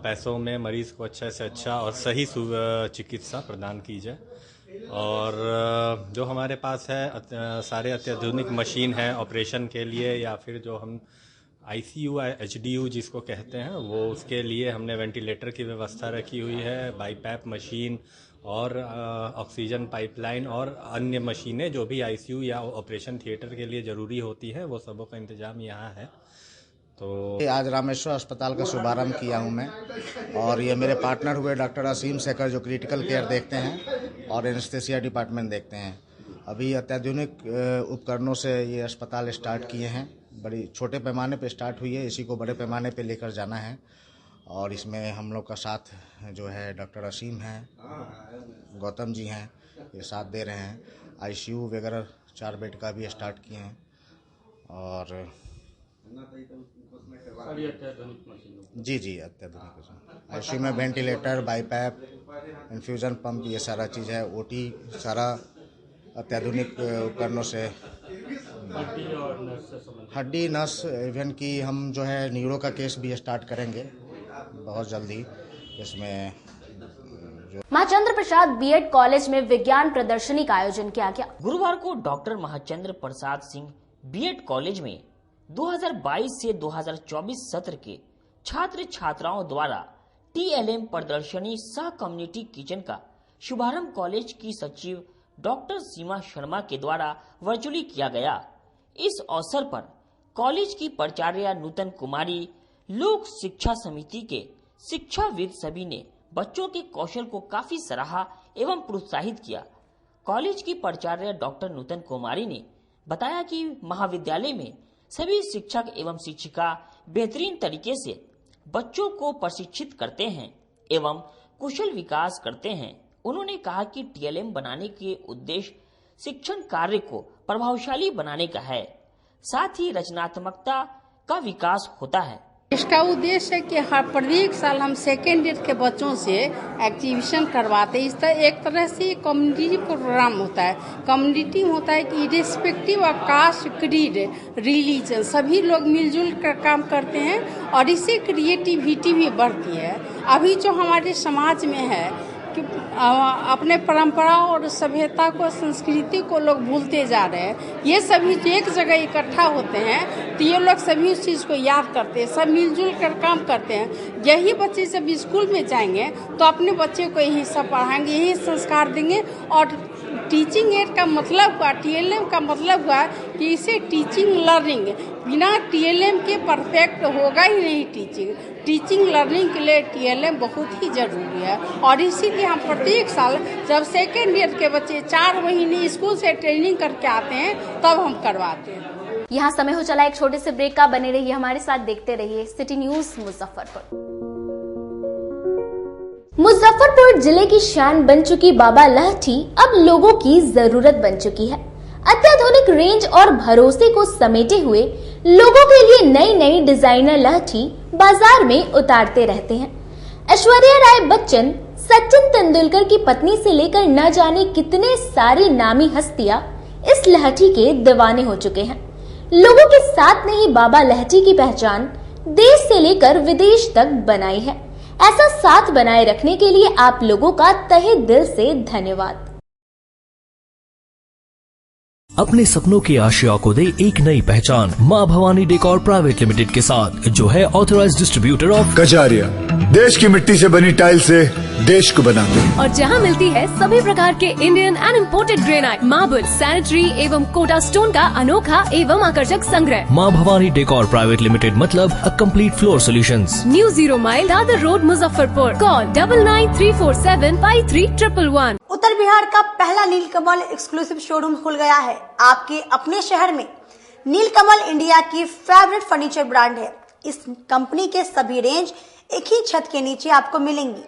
पैसों में मरीज़ को अच्छे से अच्छा और सही चिकित्सा प्रदान की जाए। और जो हमारे पास है सारे अत्याधुनिक मशीन हैं ऑपरेशन के लिए, या फिर जो हम आईसीयू एचडीयू जिसको कहते हैं वो, उसके लिए हमने वेंटिलेटर की व्यवस्था रखी हुई है, बाईपैप मशीन और ऑक्सीजन पाइपलाइन और अन्य मशीनें जो भी आईसीयू या ऑपरेशन थिएटर के लिए ज़रूरी होती है वो सबों का इंतजाम यहाँ है। तो आज रामेश्वर अस्पताल का शुभारंभ किया हूँ मैं, और ये मेरे पार्टनर हुए डॉक्टर असीम शेखर जो क्रिटिकल केयर देखते हैं और एनेस्थीसिया डिपार्टमेंट देखते हैं। अभी अत्याधुनिक उपकरणों से ये अस्पताल स्टार्ट किए हैं। बड़ी छोटे पैमाने पे स्टार्ट हुई है, इसी को बड़े पैमाने पे लेकर जाना है। और इसमें हम लोग का साथ जो है डॉक्टर असीम हैं, गौतम जी हैं, ये साथ दे रहे हैं। आईसीयू वगैरह 4 बेड का भी स्टार्ट किए हैं और जी अत्याधुनिक आईसीयू में वेंटिलेटर, बाईपैप, इन्फ्यूज़न पंप, ये सारा चीज़ है। ओटी सारा अत्याधुनिक उपकरणों से, हड्डी नस, इवन की हम जो है न्यूरो का केस भी स्टार्ट करेंगे बहुत जल्दी। इसमें महाचंद्र प्रसाद बीएड कॉलेज में विज्ञान प्रदर्शनी का आयोजन किया गया। गुरुवार को doctor Mahachandra Prasad Singh BEd college में 2022 से 2024 सत्र के छात्र छात्राओं द्वारा टीएलएम प्रदर्शनी सह कम्युनिटी किचन का शुभारंभ कॉलेज की सचिव डॉक्टर सीमा शर्मा के द्वारा वर्चुअली किया गया। इस अवसर पर कॉलेज की प्राचार्य नूतन कुमारी, लोक शिक्षा समिति के शिक्षाविद सभी ने बच्चों के कौशल को काफी सराहा एवं प्रोत्साहित किया। कॉलेज की प्राचार्य डॉक्टर नूतन कुमारी ने बताया कि महाविद्यालय में सभी शिक्षक एवं शिक्षिका बेहतरीन तरीके से बच्चों को प्रशिक्षित करते हैं एवं कुशल विकास करते हैं। उन्होंने कहा कि टीएलएम बनाने के उद्देश्य शिक्षण कार्य को प्रभावशाली बनाने का है। साथ ही रचनात्मकता का विकास होता है। इसका उद्देश्य है कि हर प्रत्येक साल हम सेकेंड ईयर के बच्चों से एग्जीबिशन करवाते हैं। इस तरह एक तरह से कम्युनिटी प्रोग्राम होता है। कम्युनिटी होता है कि irrespective of caste, creed, religion सभी लोग मिलजुल कर काम करते हैं और इससे क्रिएटिविटी भी बढ़ती है। अभी जो हमारे समाज में है कि अपने परंपरा और सभ्यता को, संस्कृति को लोग भूलते जा रहे हैं। ये सभी एक जगह इकट्ठा होते हैं तो ये लोग सभी उस चीज़ को याद करते हैं, सब मिलजुल कर काम करते हैं। यही बच्चे जब स्कूल में जाएंगे तो अपने बच्चे को यही सब पढ़ाएंगे, यही संस्कार देंगे। और टीचिंग एड का मतलब हुआ, TLM का मतलब हुआ कि इसे टीचिंग लर्निंग, बिना TLM के परफेक्ट होगा ही नहीं टीचिंग। टीचिंग लर्निंग के लिए TLM बहुत ही जरूरी है और इसीलिए हम प्रत्येक साल जब सेकेंड ईयर के बच्चे 4 महीने स्कूल से ट्रेनिंग करके आते हैं तब हम करवाते हैं। यहाँ समय हो चला एक छोटे से ब्रेक का। बने रहिए हमारे साथ, देखते रहिए सिटी न्यूज मुजफ्फरपुर। मुजफ्फरपुर जिले की शान बन चुकी बाबा लहठी अब लोगों की जरूरत बन चुकी है। अत्याधुनिक रेंज और भरोसे को समेटे हुए लोगों के लिए नई नई डिजाइनर लहठी बाजार में उतारते रहते हैं। ऐश्वर्या राय बच्चन, सचिन तेंदुलकर की पत्नी से लेकर न जाने कितने सारी नामी हस्तियां इस लहठी के दीवाने हो चुके हैं। लोगों के साथ ने ही बाबा लहठी की पहचान देश से लेकर विदेश तक बनाई है। ऐसा साथ बनाए रखने के लिए आप लोगों का तहे दिल से धन्यवाद। अपने सपनों की आशिया को दे एक नई पहचान माँ भवानी डेकोर प्राइवेट लिमिटेड के साथ, जो है ऑथराइज्ड डिस्ट्रीब्यूटर ऑफ कजारिया। देश की मिट्टी से बनी टाइल से देश को बनाते हैं और जहां मिलती है सभी प्रकार के Indian and imported granite, marble, sanitary एवं कोटा स्टोन का अनोखा एवं आकर्षक संग्रह। माँ भवानी डेकोर प्राइवेट लिमिटेड मतलब a complete floor solutions. New 0 mile Dadar road Muzaffarpur. Call 9934753111। उत्तर बिहार का पहला नीलकमल एक्सक्लूसिव शोरूम खुल गया है आपके अपने शहर में। नीलकमल इंडिया की फेवरेट फर्नीचर ब्रांड है। इस कंपनी के सभी रेंज एक ही छत के नीचे आपको मिलेंगी।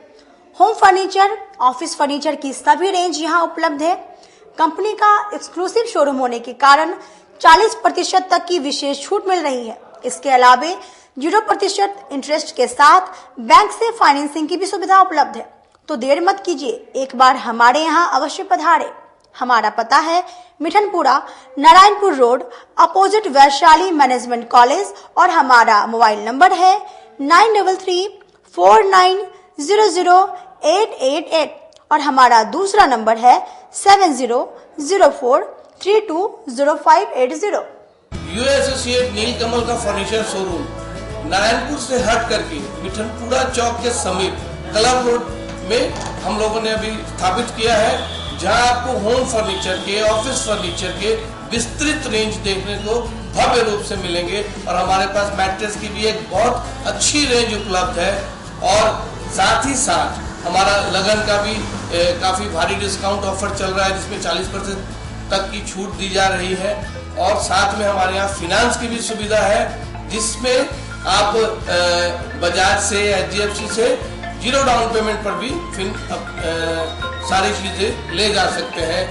होम फर्नीचर, ऑफिस फर्नीचर की सभी रेंज यहाँ उपलब्ध है। कंपनी का एक्सक्लूसिव शोरूम होने के कारण 40% तक की विशेष छूट मिल रही है। इसके अलावे 0% इंटरेस्ट के साथ बैंक से फाइनेंसिंग की भी सुविधा उपलब्ध है। तो देर मत कीजिए, एक बार हमारे यहाँ अवश्य पधारे। हमारा पता है Mithanpura, Narayanpur road, opposite Vaishali management college और हमारा मोबाइल नंबर है 9334900888 और हमारा दूसरा नंबर है 7004320580। एसोसिएट नीलकमल का फर्नीचर शोरूम नारायणपुर से हट करके मिठनपुरा चौक के समीप क्लब रोड में हम लोगों ने अभी स्थापित किया है, जहां आपको होम फर्नीचर के, ऑफिस फर्नीचर के विस्तृत रेंज देखने को भव्य रूप से मिलेंगे। और हमारे पास मैट्रेस की भी एक बहुत अच्छी रेंज उपलब्ध है और साथ ही साथ हमारा लगन का भी काफी भारी डिस्काउंट ऑफर चल रहा है, जिसमें 40% तक की छूट दी जा रही है। और साथ में हमारे यहाँ फिनांस की भी सुविधा है, जिसमें आप बजाज से, HDFC से 0 डाउन पेमेंट पर भी सारी चीजें ले जा सकते हैं।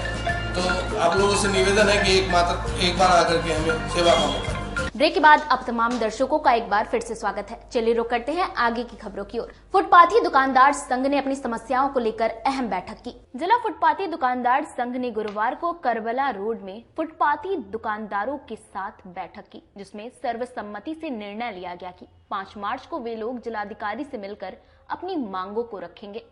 तो आप लोगों से निवेदन है कि एक बार आकर के हमें सेवा का मौका। ब्रेक के बाद अब तमाम दर्शकों का एक बार फिर से स्वागत है। चलिए रुक करते हैं आगे की खबरों की ओर। फुटपाथी दुकानदार संघ ने अपनी समस्याओं को लेकर अहम बैठक की। जिला फुटपाथी दुकानदार संघ ने गुरुवार को करबला रोड में फुटपाथी दुकानदारों के साथ बैठक की, जिसमें सर्वसम्मति से निर्णय लिया गया कि 5 मार्च को वे लोग जिलाधिकारी से मिलकर अपनी मांगों को रखेंगे।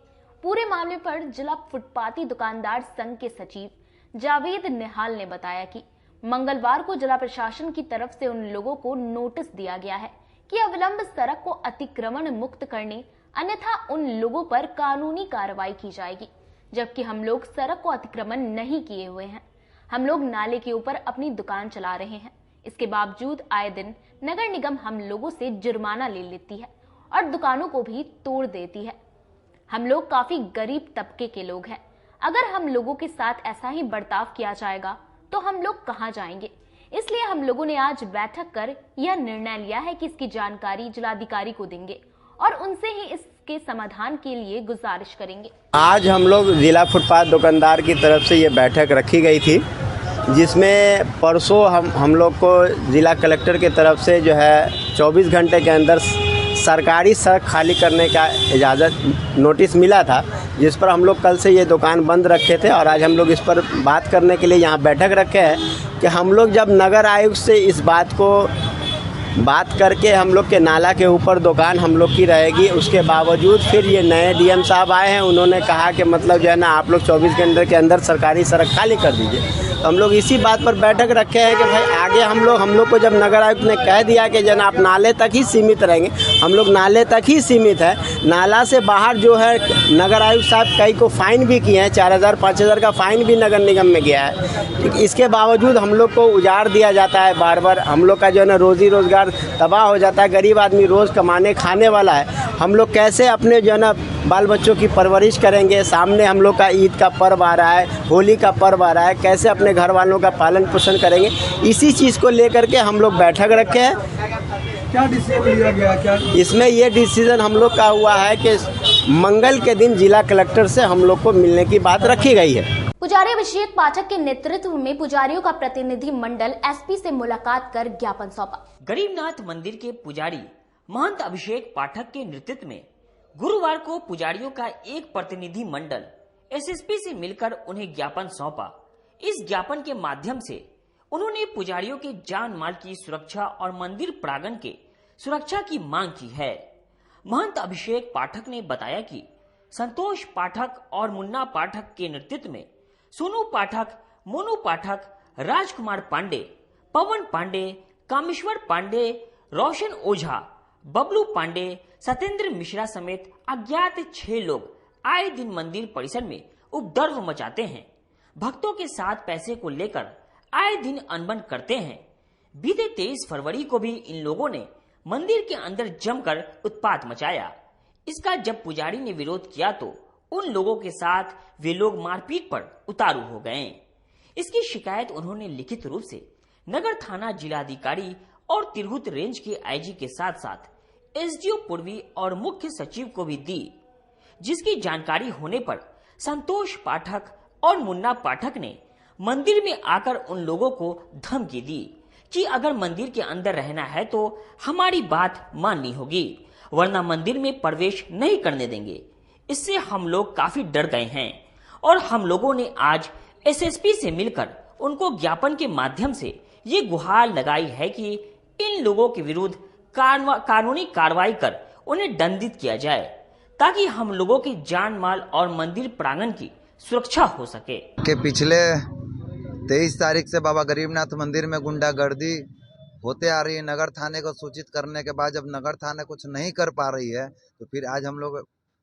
पूरे मामले पर जिला फुटपाथी दुकानदार संघ के सचिव जावेद निहाल ने बताया कि मंगलवार को जिला प्रशासन की तरफ से उन लोगों को नोटिस दिया गया है कि अविलंब सड़क को अतिक्रमण मुक्त करने, अन्यथा उन लोगों पर कानूनी कार्रवाई की जाएगी। जबकि हम लोग सड़क को अतिक्रमण नहीं किए हुए हैं, हम लोग नाले के ऊपर अपनी दुकान चला रहे हैं। इसके बावजूद आए दिन नगर निगम हम लोगों से जुर्माना ले लेती है और दुकानों को भी तोड़ देती है। हम लोग काफी गरीब तबके के लोग हैं। अगर हम लोगों के साथ ऐसा ही बर्ताव किया जाएगा तो हम लोग कहां जाएंगे। इसलिए हम लोगों ने आज बैठक कर यह निर्णय लिया है कि इसकी जानकारी जिलाधिकारी को देंगे और उनसे ही इसके समाधान के लिए गुजारिश करेंगे। आज हम लोग जिला फुटपाथ दुकानदार की तरफ से ये बैठक रखी गई थी जिसमें परसों हम लोग को ज़िला कलेक्टर की तरफ से जो है 24 घंटे के अंदर सरकारी सड़क खाली करने का इजाज़त नोटिस मिला था, जिस पर हम लोग कल से ये दुकान बंद रखे थे और आज हम लोग इस पर बात करने के लिए यहाँ बैठक रखे हैं कि हम लोग जब नगर आयुक्त से इस बात को बात करके हम लोग के नाला के ऊपर दुकान हम लोग की रहेगी, उसके बावजूद फिर ये नए डीएम साहब आए हैं, उन्होंने कहा कि मतलब जो है ना आप लोग 24 घंटे के अंदर सरकारी सड़क खाली कर दीजिए। तो हम लोग इसी बात पर बैठक रखे हैं कि भाई आगे हम लोग को जब नगर आयुक्त ने कह दिया कि जन आप नाले तक ही सीमित रहेंगे, हम लोग नाले तक ही सीमित है, नाला से बाहर जो है नगर आयुक्त साहब कई को फाइन भी किए हैं, 4000-5000 का फाइन भी नगर निगम में गया है। इसके बावजूद हम लोग को उजाड़ दिया जाता है बार बार, हम लोग का जो है ना रोज़ी रोज़गार तबाह हो जाता है, गरीब आदमी रोज़ कमाने खाने वाला है, हम लोग कैसे अपने जो है ना बाल बच्चों की परवरिश करेंगे। सामने हम लोग का ईद का पर्व आ रहा है, होली का पर्व आ रहा है, कैसे अपने घर वालों का पालन पोषण करेंगे, इसी चीज़ को लेकर के हम लोग बैठक रखे हैं। क्या डिसीजन लिया गया? क्या इसमें ये डिसीजन हम लोग का हुआ है कि मंगल के दिन जिला कलेक्टर से हम लोग को मिलने की बात रखी गई है। पुजारी अभिषेक पाठक के नेतृत्व में पुजारियों का प्रतिनिधि मंडल एसपी से मुलाकात कर ज्ञापन सौंपा। गरीबनाथ मंदिर के पुजारी महंत अभिषेक पाठक के नेतृत्व में गुरुवार को पुजारियों का एक प्रतिनिधि मंडल एसएसपी से मिलकर उन्हें ज्ञापन सौंपा। इस ज्ञापन के माध्यम से उन्होंने पुजारियों के जान माल की सुरक्षा और मंदिर प्रांगण के सुरक्षा की मांग की है। महंत अभिषेक पाठक ने बताया कि संतोष पाठक और मुन्ना पाठक के नेतृत्व में सोनू पाठक, मोनू पाठक, राजकुमार पांडे, पवन पांडे, कामेश्वर पांडे, रोशन ओझा, बबलू पांडे, सत्येंद्र मिश्रा समेत अज्ञात 6 लोग आए दिन मंदिर परिसर में उपद्रव मचाते हैं, भक्तों के साथ पैसे को लेकर आए दिन अनबन करते हैं। बीते 23 फरवरी को भी इन लोगों ने मंदिर के अंदर जमकर उत्पात मचाया। इसका जब पुजारी ने विरोध किया तो उन लोगों के साथ वे लोग मारपीट पर उतारू हो गए। इसकी शिकायत उन्होंने लिखित रूप से नगर थाना जिलाधिकारी और तिरहुत रेंज के आईजी के साथ साथ एसडीओ पूर्वी और मुख्य सचिव को भी दी, जिसकी जानकारी होने पर संतोष पाठक और मुन्ना पाठक ने मंदिर में आकर उन लोगों को धमकी दी कि अगर मंदिर के अंदर रहना है तो हमारी बात माननी होगी, वरना मंदिर में प्रवेश नहीं करने देंगे। इससे हम लोग काफी डर गए हैं और हम लोगों ने आज एसएसपी से मिलकर उनको ज्ञापन के माध्यम से ये गुहार लगाई है कि इन लोगों के विरुद्ध कानूनी कार्रवाई कर उन्हें दंडित किया जाए, ताकि हम लोगों की जान माल और मंदिर प्रांगण की सुरक्षा हो सके। के पिछले 23 तारीख से बाबा गरीबनाथ मंदिर में गुंडागर्दी होते आ रही है। नगर थाने को सूचित करने के बाद जब नगर थाना कुछ नहीं कर पा रही है तो फिर आज हम लोग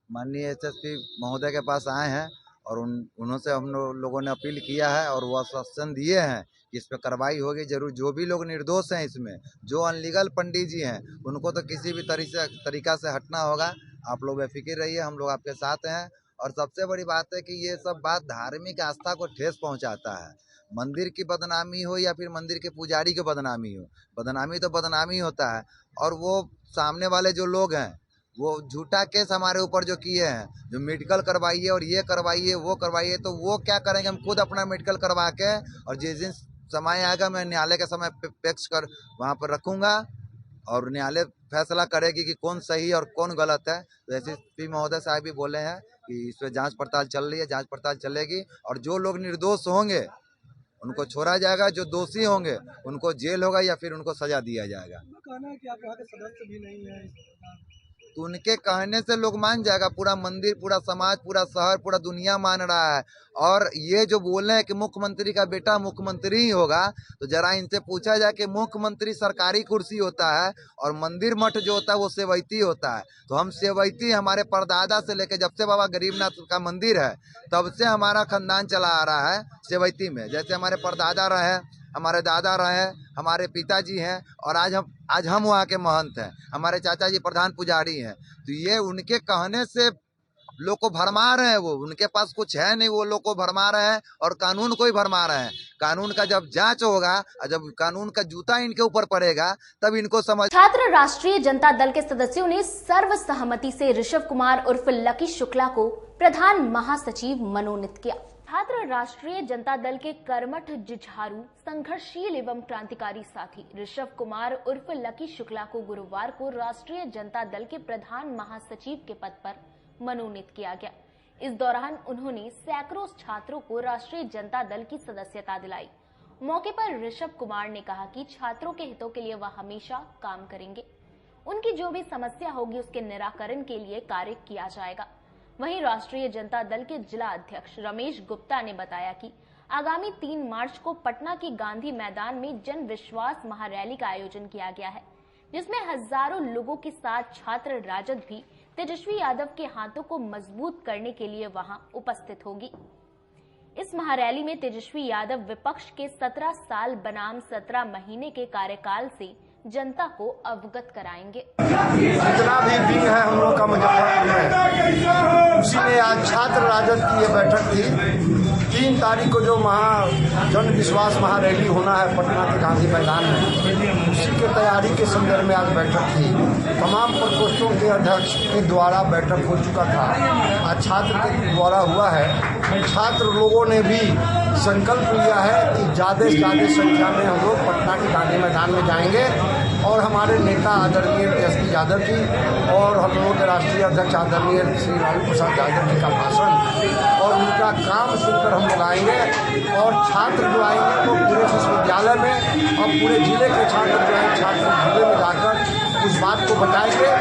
माननीय एसएसपी महोदय के पास आए हैं और उन्होंने हम लोगों ने अपील किया है और वो आश्वासन दिए हैं कि इस पर कार्रवाई होगी जरूर। जो भी लोग निर्दोष हैं इसमें, जो अनलीगल पंडित जी हैं, उनको तो किसी भी तरीका से हटना होगा। आप लोग बेफिक्र रहिए, हम लोग आपके साथ हैं। और सबसे बड़ी बात है कि ये सब बात धार्मिक आस्था को ठेस पहुंचाता है। मंदिर की बदनामी हो या फिर मंदिर के पुजारी की बदनामी हो, बदनामी तो बदनामी होता है। और वो सामने वाले जो लोग हैं वो झूठा केस हमारे ऊपर जो किए हैं, जो मेडिकल करवाइए और ये करवाइए वो करवाइए, तो वो क्या करेंगे, हम खुद अपना मेडिकल करवा के और जिस दिन समय आएगा मैं न्यायालय के समय पेश कर वहाँ पर रखूँगा और न्यायालय फैसला करेगी कि कौन सही और कौन गलत है। तो एसएसपी महोदय साहब भी बोले हैं कि इस पर जाँच पड़ताल चल रही है, जाँच पड़ताल चलेगी और जो लोग निर्दोष होंगे उनको छोड़ा जाएगा, जो दोषी होंगे उनको जेल होगा या फिर उनको सजा दिया जाएगा। कहना है कि आप यहाँ के सदस्य भी नहीं है, तो उनके कहने से लोग मान जाएगा। पूरा मंदिर, पूरा समाज, पूरा शहर, पूरा दुनिया मान रहा है। और ये जो बोल रहे हैं कि मुख्यमंत्री का बेटा मुख्यमंत्री ही होगा, तो जरा इनसे पूछा जाए कि मुख्यमंत्री सरकारी कुर्सी होता है और मंदिर मठ जो होता है वो सेवैती होता है। तो हम सेवैती हमारे परदादा से लेकर जब से बाबा गरीबनाथ का मंदिर है तब से हमारा खानदान चला आ रहा है सेवैती में। जैसे हमारे परदादा रहे, हमारे दादा रहे, हमारे पिताजी हैं और आज हम वहाँ के महंत हैं, हमारे चाचा जी प्रधान पुजारी हैं। तो ये उनके कहने से लोग को भरमा रहे हैं, वो उनके पास कुछ है नहीं, वो लोग को भरमा रहे हैं और कानून को ही भरमा रहे हैं। कानून का जब जांच होगा और जब कानून का जूता इनके ऊपर पड़ेगा तब इनको समझ। छात्र राष्ट्रीय जनता दल के सदस्यों ने सर्वसहमति से ऋषभ कुमार उर्फ लकी शुक्ला को प्रधान महासचिव मनोनीत किया। छात्र राष्ट्रीय जनता दल के कर्मठ, जुझारू, संघर्षशील एवं क्रांतिकारी साथी ऋषभ कुमार उर्फ लकी शुक्ला को गुरुवार को राष्ट्रीय जनता दल के प्रधान महासचिव के पद पर मनोनीत किया गया। इस दौरान उन्होंने सैकड़ों छात्रों को राष्ट्रीय जनता दल की सदस्यता दिलाई। मौके पर ऋषभ कुमार ने कहा कि छात्रों के हितों के लिए वह हमेशा काम करेंगे। उनकी जो भी समस्या होगी उसके निराकरण के लिए कार्य किया जाएगा। वहीं राष्ट्रीय जनता दल के जिला अध्यक्ष रमेश गुप्ता ने बताया कि आगामी 3 मार्च को पटना के गांधी मैदान में जन विश्वास महारैली का आयोजन किया गया है, जिसमें हजारों लोगों के साथ छात्र राजद भी तेजस्वी यादव के हाथों को मजबूत करने के लिए वहां उपस्थित होगी। इस महारैली में तेजस्वी यादव विपक्ष के 17 साल बनाम 17 महीने के कार्यकाल से जनता को अवगत कराएंगे। जितना भी विंग है हम लोग का मुजफ्फरपुर में, उसी में आज छात्र राजद की ये बैठक थी। 3 तारीख को जो जन विश्वास महारैली होना है पटना के गांधी मैदान में, उसी के तैयारी के संदर्भ में आज बैठक थी। तमाम प्रकोष्ठों के अध्यक्ष के द्वारा बैठक हो चुका था, आज छात्र के द्वारा हुआ है। छात्र लोगों ने भी संकल्प लिया है कि ज़्यादा से ज़्यादा संख्या में हम लोग पटना के गांधी मैदान में जाएंगे और हमारे नेता आदरणीय तेजस्वी यादव जी और हम लोगों के राष्ट्रीय अध्यक्ष आदरणीय श्री लालू प्रसाद यादव जी का भाषण और उनका काम सुनकर हम लोग आएंगे। और छात्र जो आएंगे वो पूरे विश्वविद्यालय में और पूरे जिले के छात्र जो है छात्र जिले में जाकर उस बात को बताएंगे।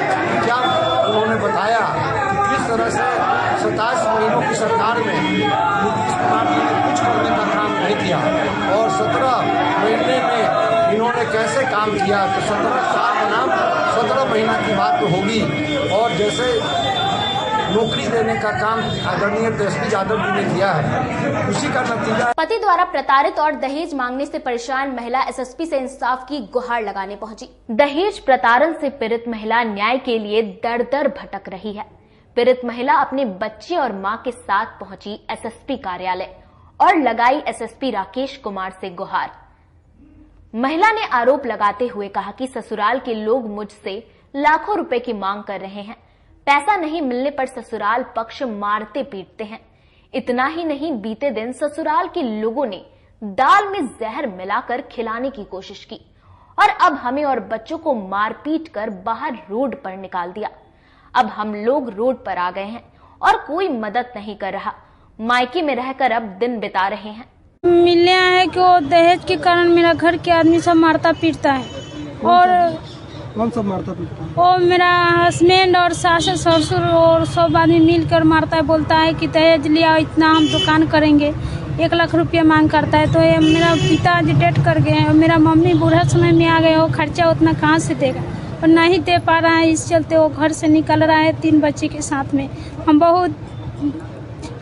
क्या उन्होंने बताया कि किस तरह से 27 महीनों की सरकार में नीतीश कुमार जी ने कुछ करने का काम नहीं किया और 17 महीने में इन्होंने कैसे काम किया। तो 17 साल बनाम 17 महीना की बात तो होगी। और जैसे नौकरी देने का काम आदरणीय तेजस्वी यादव जी ने किया है, उसी का नतीजा। पति द्वारा प्रताड़ित और दहेज मांगने से परेशान महिला एसएसपी से इंसाफ की गुहार लगाने पहुंची। दहेज प्रताड़न से पीड़ित महिला न्याय के लिए दर-दर भटक रही है। पीड़ित महिला अपने बच्चे और मां के साथ पहुंची एसएसपी कार्यालय और लगाई एसएसपी राकेश कुमार से गुहार। महिला ने आरोप लगाते हुए कहा कि ससुराल के लोग मुझसे लाखों रुपए की मांग कर रहे हैं। पैसा नहीं मिलने पर ससुराल पक्ष मारते पीटते हैं। इतना ही नहीं, बीते दिन ससुराल के लोगों ने दाल में जहर मिलाकर खिलाने की कोशिश की और अब हमें और बच्चों को मारपीट कर बाहर रोड पर निकाल दिया। अब हम लोग रोड पर आ गए हैं और कोई मदद नहीं कर रहा। मायके में रहकर अब दिन बिता रहे हैं। मिलने है कि वो दहेज के कारण मेरा घर के आदमी सब मारता पीटता है। और कौन सब मारता पीटता है? वो मेरा हस्बैंड और सास ससुर और सब आदमी मिलकर मारता है। बोलता है कि दहेज लिया, इतना हम दुकान करेंगे, 1 लाख रुपया मांग करता है। तो ये मेरा पिता आज डेथ कर गए और मेरा मम्मी बूढ़ा समय में आ गए, वो खर्चा उतना कहाँ से देगा और नहीं दे पा रहा है। इस चलते वो घर से निकल रहा है 3 बच्चे के साथ में। हम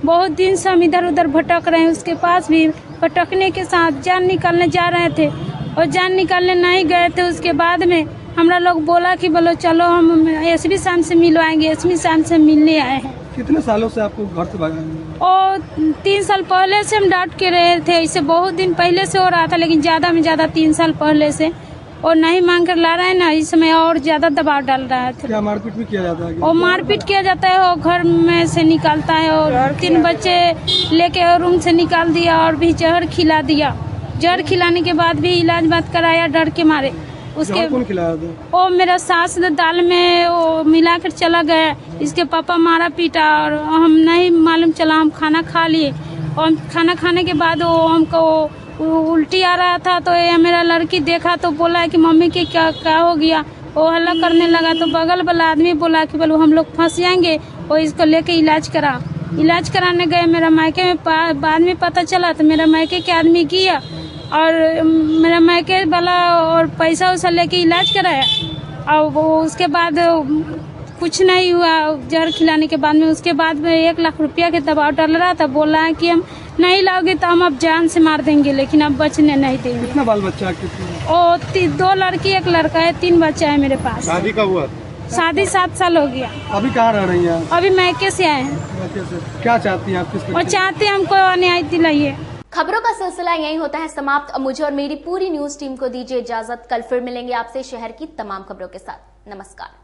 बहुत दिन से हम इधर उधर भटक रहे हैं। उसके पास भी भटकने के साथ जान निकालने जा रहे थे और जान निकालने नहीं गए थे। उसके बाद में हमरा लोग बोला कि बोलो चलो हम एसपी साहब से मिलवाएंगे। एसपी साहब से मिलने आए हैं। कितने सालों से आपको घर से भगाया? और 3 साल पहले से हम डांट के रहे थे। इसे बहुत दिन पहले से हो रहा था, लेकिन ज्यादा में ज्यादा 3 साल पहले से। और नहीं मांग कर ला रहा है ना, इस समय और ज्यादा दबाव डाल रहा है। क्या मारपीट भी किया जाता है? और मारपीट किया जाता है और घर में से निकालता है और 3 बच्चे लेके रूम से निकाल दिया और भी जहर खिला दिया। जहर खिलाने के बाद भी इलाज बात कराया डर के मारे। उसके कौन खिलाया था? वो मेरा सास दाल में वो मिलाकर चला गया। इसके पापा मारा पीटा और हम नहीं मालूम चला। हम खाना खा लिए और खाना खाने के बाद वो हमको उल्टी आ रहा था। तो ये मेरा लड़की देखा तो बोला कि मम्मी के क्या हो गया। वो हल्ला करने लगा तो बगल वाला आदमी बोला कि बोलो हम लोग फंस जाएंगे और इसको लेके इलाज कराने गए। मेरा मायके में बाद में पता चला तो मेरा मायके के आदमी किया और मेरा मायके वाला और पैसा वैसा लेके इलाज कराया और वो उसके बाद कुछ नहीं हुआ जहर खिलाने के बाद में। उसके बाद में 1 लाख रुपया के दबाव डाल रहा था। बोला है कि हम नहीं लाओगे तो हम अब जान से मार देंगे, लेकिन अब बचने नहीं देंगे। कितना बाल बच्चा है? 2 लड़की 1 लड़का है, 3 बच्चा है मेरे पास। शादी कब हुआ? शादी 7 साल हो गया। अभी कहाँ रह रही हैं? अभी मैके से आए हैं। क्या चाहती हैं आप? किस और चाहते हैं हमको न्याय दिलाइए। खबरों का सिलसिला यही होता है समाप्त। अब मुझे और मेरी पूरी न्यूज टीम को दीजिए इजाजत। कल फिर मिलेंगे आपसे शहर की तमाम खबरों के साथ। नमस्कार।